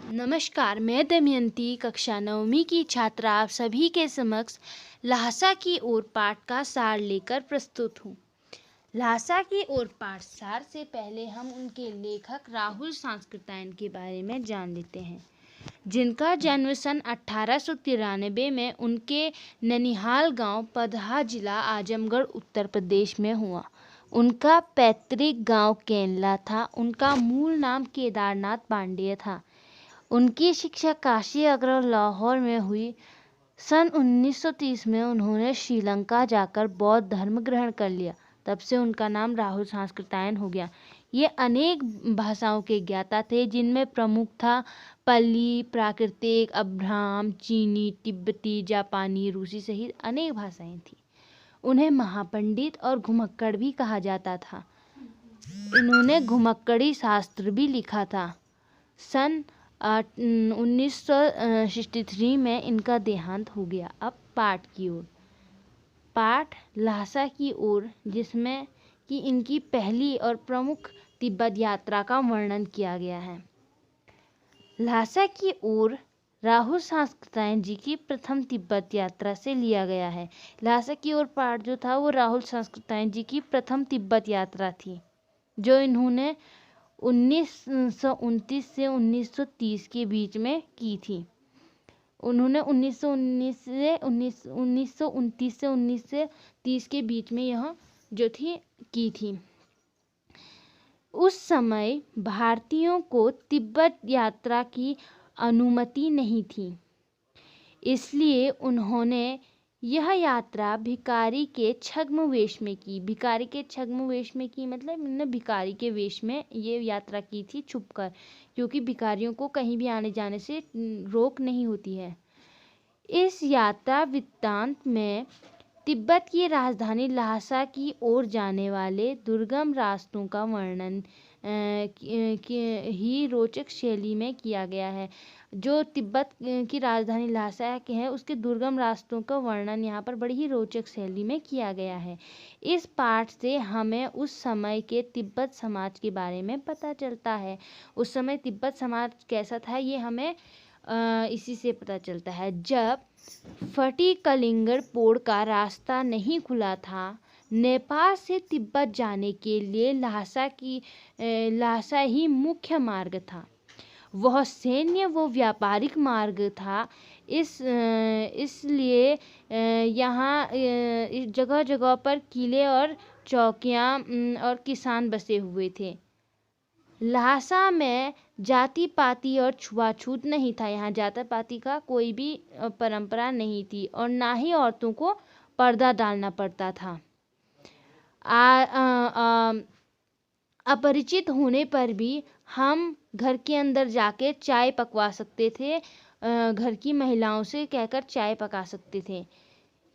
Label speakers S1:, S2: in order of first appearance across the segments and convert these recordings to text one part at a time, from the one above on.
S1: नमस्कार, मैं दमयंती कक्षा 9वीं की छात्रा आप सभी के समक्ष ल्हासा की ओर पाठ का सार लेकर प्रस्तुत हूँ। ल्हासा की ओर पाठ सार से पहले हम उनके लेखक राहुल सांस्कृत्यायन के बारे में जान लेते हैं, जिनका जन्म सन 1893 में उनके ननिहाल गांव पदहा जिला आजमगढ़ उत्तर प्रदेश में हुआ। उनका पैतृक गांव केनला था। उनका मूल नाम केदारनाथ पांडेय था। उनकी शिक्षा काशी, आगरा और लाहौर में हुई। सन 1930 में उन्होंने श्रीलंका जाकर बौद्ध धर्म ग्रहण कर लिया। तब से उनका नाम राहुल सांस्कृत्यायन हो गया। ये अनेक भाषाओं के ज्ञाता थे, जिनमें प्रमुख था पल्ली, प्राकृतिक, अब्राह्म, चीनी, तिब्बती, जापानी, रूसी सहित अनेक भाषाएं थीं। उन्हें महापंडित और घुमक्कड़ भी कहा जाता था। इन्होंने घुमक्कड़ी शास्त्र भी लिखा था। सन 1963 में इनका देहांत हो गया। अब पाठ की ओर। पाठ ल्हासा की ओर, जिसमें कि इनकी पहली और प्रमुख तिब्बत यात्रा का वर्णन किया गया है। ल्हासा की ओर राहुल सांस्कृत्यायन जी की प्रथम तिब्बत यात्रा से लिया गया है। ल्हासा की ओर पाठ जो था वो राहुल सांस्कृत्यायन जी की प्रथम तिब्बत यात्रा थी, जो इन्होंने 1929 से 1930 के बीच में की थी। उन्होंने 1929 से 1930 के बीच में यह जो थी की थी। उस समय भारतीयों को तिब्बत यात्रा की अनुमति नहीं थी, इसलिए उन्होंने यह यात्रा भिखारी के छद्म वेश में की। भिखारी के छद्म वेश में की मतलब इन्होंने भिखारी के वेश में ये यात्रा की थी छुपकर, क्योंकि भिखारियों को कहीं भी आने जाने से रोक नहीं होती है। इस यात्रा वृत्तांत में तिब्बत की राजधानी ल्हासा की ओर जाने वाले दुर्गम रास्तों का वर्णन ही रोचक शैली में किया गया है। जो तिब्बत की राजधानी ल्हासा के है, उसके दुर्गम रास्तों का वर्णन यहाँ पर बड़ी ही रोचक शैली में किया गया है। इस पाठ से हमें उस समय के तिब्बत समाज के बारे में पता चलता है। उस समय तिब्बत समाज कैसा था, ये हमें इसी से पता चलता है। जब फटी कलिंगर पोड़ का रास्ता नहीं खुला था, नेपाल से तिब्बत जाने के लिए ल्हासा ही मुख्य मार्ग था। वह सैन्य व व्यापारिक मार्ग था। इसलिए यहाँ जगह जगह पर किले और चौकियाँ और किसान बसे हुए थे। ल्हासा में जाति पाति और छुआछूत नहीं था। यहाँ जाति पाति का कोई भी परंपरा नहीं थी और ना ही औरतों को पर्दा डालना पड़ता था। अपरिचित होने पर भी हम घर के अंदर जाके चाय पकवा सकते थे। घर की महिलाओं से कहकर चाय पका सकते थे।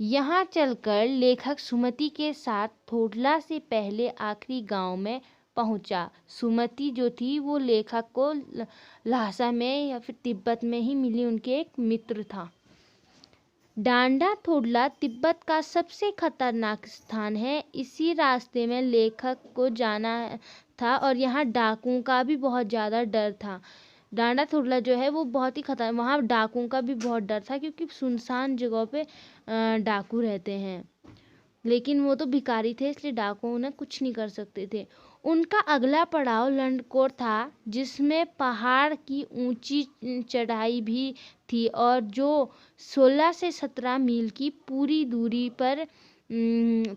S1: यहाँ चलकर लेखक सुमति के साथ थोडला से पहले आखिरी गांव में पहुंचा। सुमति जो थी वो लेखक को ल्हासा में या फिर तिब्बत में ही मिली, उनके एक मित्र था। डांडा थोडला तिब्बत का सबसे खतरनाक स्थान है। इसी रास्ते में लेखक को जाना था और यहाँ डाकुओं का भी बहुत ज़्यादा डर था। डांडा थोडला जो है वो बहुत ही खतरनाक, वहाँ डाकुओं का भी बहुत डर था, क्योंकि सुनसान जगहों पे डाकू रहते हैं। लेकिन वो तो भिखारी थे, इसलिए डाकुओं उन्हें कुछ नहीं कर सकते थे। उनका अगला पड़ाव लंडकोर था, जिसमें पहाड़ की ऊंची चढ़ाई भी थी और जो 16 से 17 मील की पूरी दूरी पर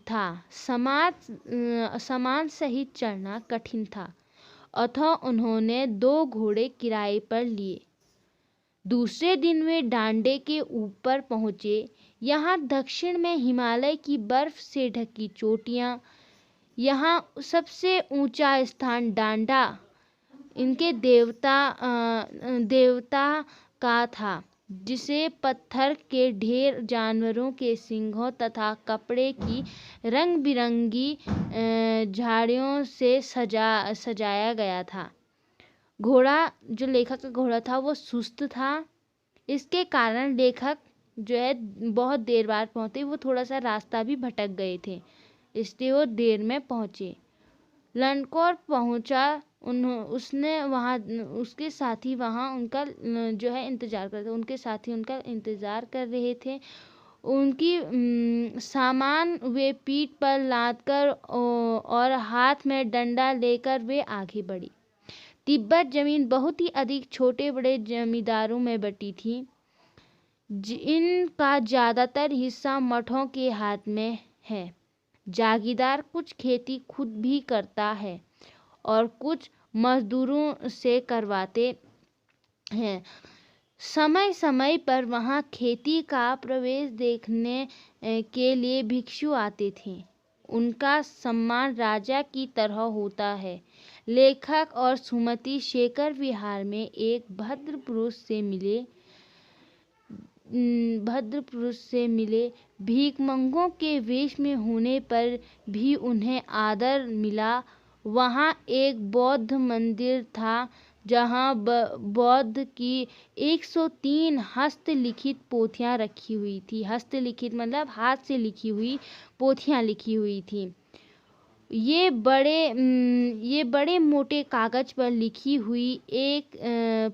S1: था। सामान सहित चढ़ना कठिन था, अतः उन्होंने 2 घोड़े किराए पर लिए। दूसरे दिन वे डांडे के ऊपर पहुंचे। यहाँ दक्षिण में हिमालय की बर्फ से ढकी चोटियाँ। यहाँ सबसे ऊंचा स्थान डांडा इनके देवता का था, जिसे पत्थर के ढेर, जानवरों के सिंगों तथा कपड़े की रंग बिरंगी झाड़ियों से सजाया गया था। घोड़ा, जो लेखक का घोड़ा था, वो सुस्त था। इसके कारण लेखक जो है बहुत देर बाद पहुंचे। वो थोड़ा सा रास्ता भी भटक गए थे, इसलिए वो देर में पहुंचे। लंडकोर पहुंचा उसने वहाँ उसके साथी वहाँ उनका जो है इंतज़ार कर रहे थे। उनके साथी उनका इंतज़ार कर रहे थे। उनकी सामान वे पीठ पर लाद कर और हाथ में डंडा लेकर वे आगे बढ़ी। तिब्बत जमीन बहुत ही अधिक छोटे बड़े जमींदारों में बटी थी, जिनका ज़्यादातर हिस्सा मठों के हाथ में है। जागीरदार कुछ खेती खुद भी करता है और कुछ मजदूरों से करवाते हैं। समय समय पर वहाँ खेती का प्रवेश देखने के लिए भिक्षु आते थे। उनका सम्मान राजा की तरह होता है। लेखक और सुमति शेखर विहार में एक भद्र पुरुष से मिले। भीखमंगों के वेश में होने पर भी उन्हें आदर मिला। वहाँ एक बौद्ध मंदिर था, जहाँ बौद्ध की 103 हस्तलिखित पोथियाँ रखी हुई थी। हस्तलिखित मतलब हाथ से लिखी हुई पोथियाँ लिखी हुई थी। ये बड़े मोटे कागज पर लिखी हुई एक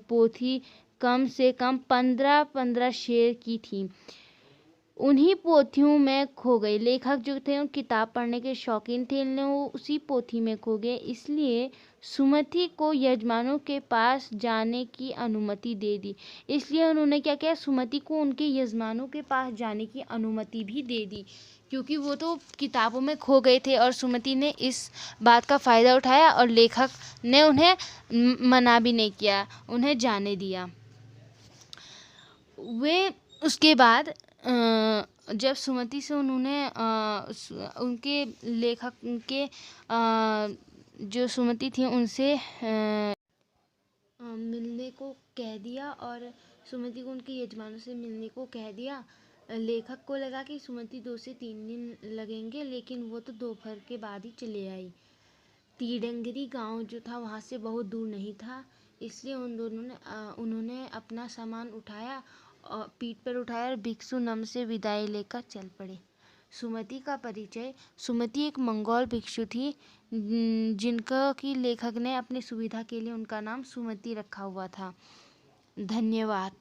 S1: पोथी कम से कम 15 शेर की थी। उन्हीं पोथियों में खो गए। लेखक जो थे वो किताब पढ़ने के शौकीन थे, इसलिए वो उसी पोथी में खो गए। इसलिए सुमति को यजमानों के पास जाने की अनुमति दे दी। इसलिए उन्होंने क्या किया, सुमति को उनके यजमानों के पास जाने की अनुमति भी दे दी, क्योंकि वो तो किताबों में खो गए थे। और सुमति ने इस बात का फ़ायदा उठाया और लेखक ने उन्हें मना भी नहीं किया, उन्हें जाने दिया। वे उसके बाद जब सुमति से उन्होंने उनके लेखक के जो सुमति थी उनसे मिलने को कह दिया और सुमति को उनके यजमानों से मिलने को कह दिया। लेखक को लगा कि सुमति 2 से 3 दिन लगेंगे, लेकिन वो तो दोपहर के बाद ही चले आई। तीडंगरी गांव जो था वहाँ से बहुत दूर नहीं था, इसलिए उन्होंने अपना सामान उठाया और पीठ पर उठाया और भिक्षु नम से विदाई लेकर चल पड़े। सुमति का परिचय। सुमति एक मंगोल भिक्षु थी, जिनका कि लेखक ने अपनी सुविधा के लिए उनका नाम सुमति रखा हुआ था। धन्यवाद।